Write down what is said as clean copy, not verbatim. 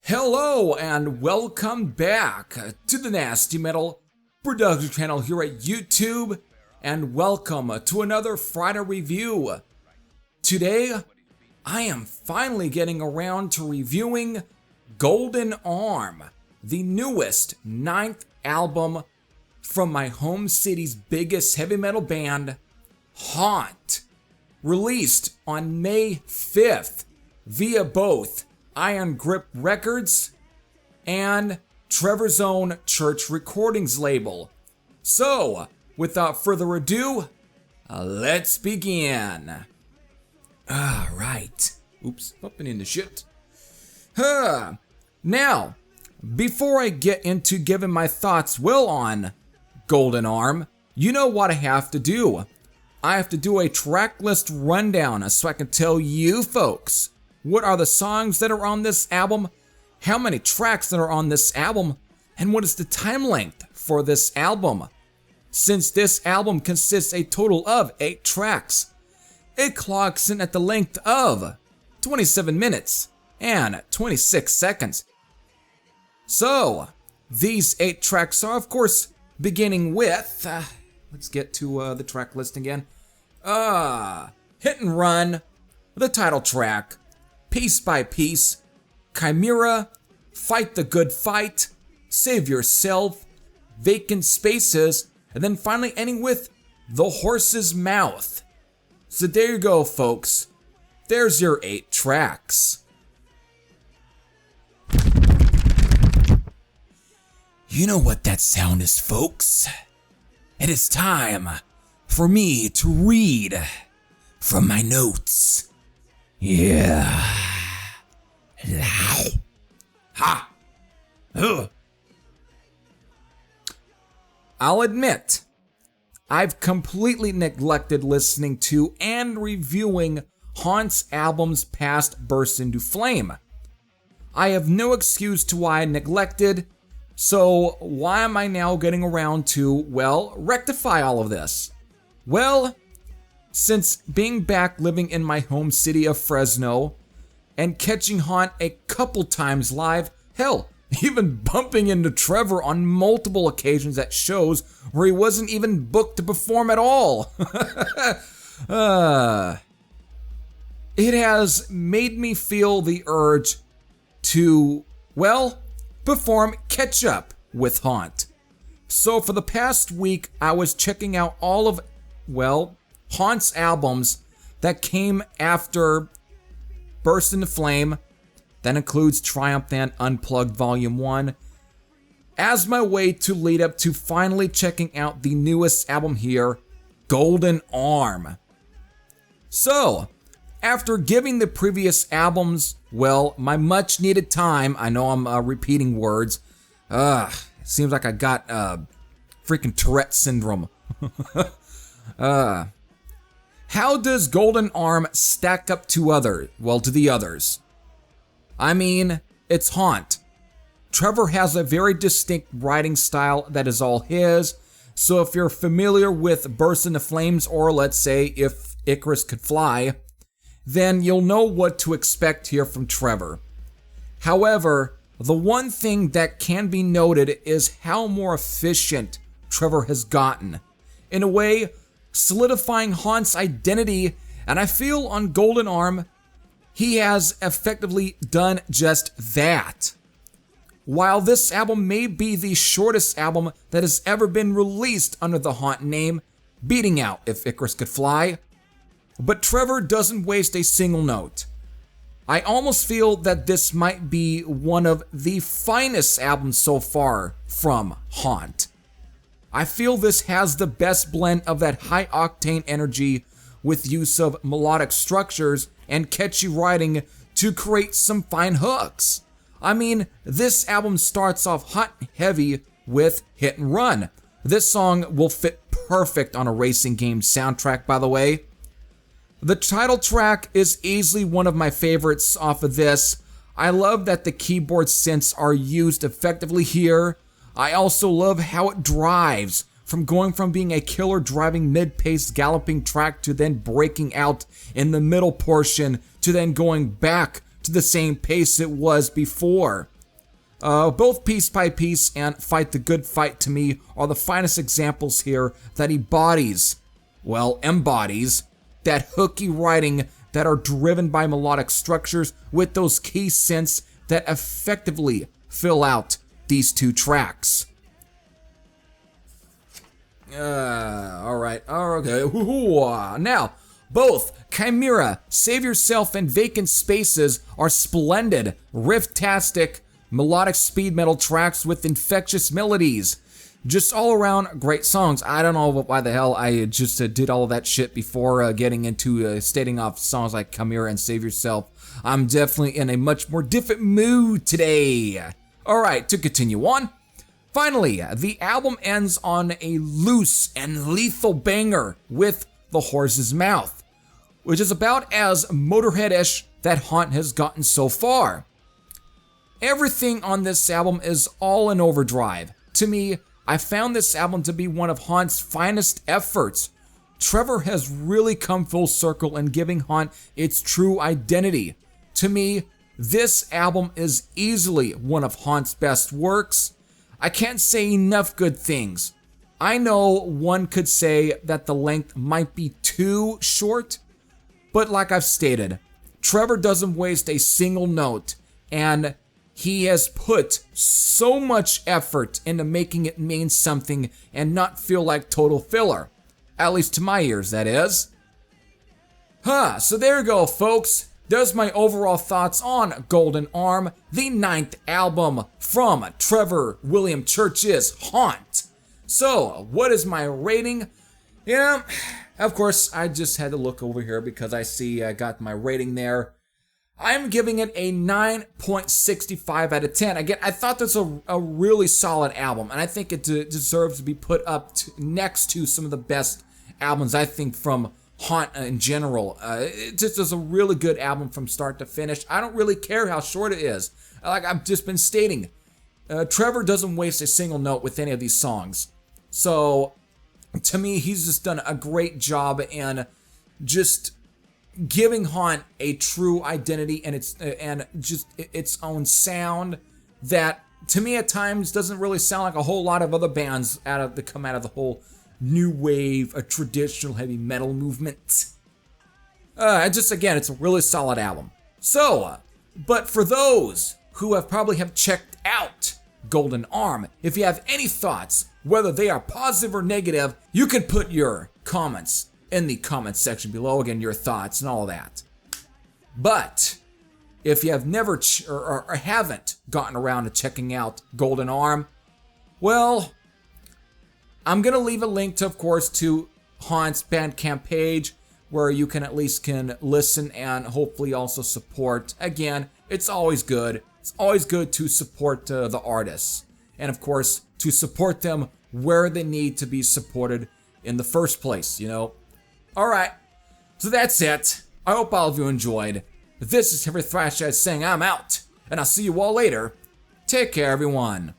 Hello and welcome back to the Nasty Metal Production channel here at YouTube, and welcome to another Friday review. Today, I am finally getting around to reviewing Golden Arm, the newest 9th album from my home city's biggest heavy metal band, Haunt, released on May 5th via both Iron Grip Records and Trevor's own Church Recordings label. So, without further ado, let's begin. Alright. Oops, hopping into shit. Now, before I get into giving my thoughts on Golden Arm, you know what I have to do. I have to do a track list rundown so I can tell you folks what are the songs that are on this album, how many tracks that are on this album, and what is the time length for this album. Since this album consists a total of 8 tracks, it clocks in at the length of 27 minutes and 26 seconds. So, these 8 tracks are, of course, beginning with, let's get to the track list again. Hit and Run, the title track, Piece by Piece, Chimera, Fight the Good Fight, Save Yourself, Vacant Spaces, and then finally ending with The Horse's Mouth. So there you go, folks. There's your 8 tracks. You know what that sound is, folks? It is time for me to read from my notes. Yeah. Ha. Ugh. I'll admit, I've completely neglected listening to and reviewing Haunt's albums past Burst Into Flame. I have no excuse to why I neglected, so why am I now getting around to, rectify all of this? Well, since being back living in my home city of Fresno and catching Haunt a couple times live, hell, even bumping into Trevor on multiple occasions at shows where he wasn't even booked to perform at all. It has made me feel the urge to, perform catch up with Haunt. So for the past week, I was checking out all of, Haunt's albums that came after Burst Into Flame. That includes Triumph and Unplugged Volume 1, as my way to lead up to finally checking out the newest album here, Golden Arm. So, after giving the previous albums, my much needed time, I know I'm repeating words, it seems like I got freaking Tourette syndrome. How does Golden Arm stack up to the others? I mean, it's Haunt. Trevor has a very distinct writing style that is all his, so if you're familiar with Burst Into Flames, or let's say if Icarus Could Fly, then you'll know what to expect here from Trevor. However, the one thing that can be noted is how more efficient Trevor has gotten. In a way, solidifying Haunt's identity, and I feel on Golden Arm, he has effectively done just that. While this album may be the shortest album that has ever been released under the Haunt name, beating out If Icarus Could Fly, but Trevor doesn't waste a single note. I almost feel that this might be one of the finest albums so far from Haunt. I feel this has the best blend of that high-octane energy with use of melodic structures and catchy writing to create some fine hooks. I mean, this album starts off hot and heavy with Hit and Run. This song will fit perfect on a racing game soundtrack, by the way. The title track is easily one of my favorites off of this. I love that the keyboard synths are used effectively here. I also love how it drives, from going from being a killer driving mid-paced galloping track to then breaking out in the middle portion to then going back to the same pace it was before. Both Piece by Piece and Fight the Good Fight to me are the finest examples here that embodies that hooky writing that are driven by melodic structures with those key synths that effectively fill out these two tracks. Alright, okay. Now, both Chimera, Save Yourself, and Vacant Spaces are splendid, riff-tastic, melodic speed metal tracks with infectious melodies. Just all around great songs. I don't know why the hell I just did all of that shit before getting into stating off songs like Chimera and Save Yourself. I'm definitely in a much more different mood today. Alright, to continue on. Finally, the album ends on a loose and lethal banger with The Horse's Mouth, which is about as Motorhead-ish that Haunt has gotten so far. Everything on this album is all in overdrive. To me, I found this album to be one of Haunt's finest efforts. Trevor has really come full circle in giving Haunt its true identity. To me, this album is easily one of Haunt's best works. I can't say enough good things. I know one could say that the length might be too short, but like I've stated, Trevor doesn't waste a single note, and he has put so much effort into making it mean something and not feel like total filler. At least to my ears, that is. So there you go, folks. There's my overall thoughts on Golden Arm, the 9th album from Trevor William Church's Haunt. So, what is my rating? Yeah, of course, I just had to look over here because I see I got my rating there. I'm giving it a 9.65 out of 10. Again, I thought that's a really solid album, and I think it deserves to be put up next to some of the best albums, I think, from Haunt in general. It just is a really good album from start to finish. I don't really care how short it is. Like I've just been stating, Trevor doesn't waste a single note with any of these songs. So, to me, he's just done a great job in just giving Haunt a true identity and its own sound that, to me, at times doesn't really sound like a whole lot of other bands that come out of the whole new wave, a traditional heavy metal movement. Again, it's a really solid album. So, but for those who have checked out Golden Arm, if you have any thoughts, whether they are positive or negative, you can put your comments in the comments section below. Again, your thoughts and all that. But if you have never or haven't gotten around to checking out Golden Arm, well, I'm going to leave a link to, of course, to Haunt's Bandcamp page where you can at least listen and hopefully also support. Again, it's always good. It's always good to support the artists. And, of course, to support them where they need to be supported in the first place, you know. Alright, so that's it. I hope all of you enjoyed. This is Trevor Thrashhead saying I'm out, and I'll see you all later. Take care, everyone.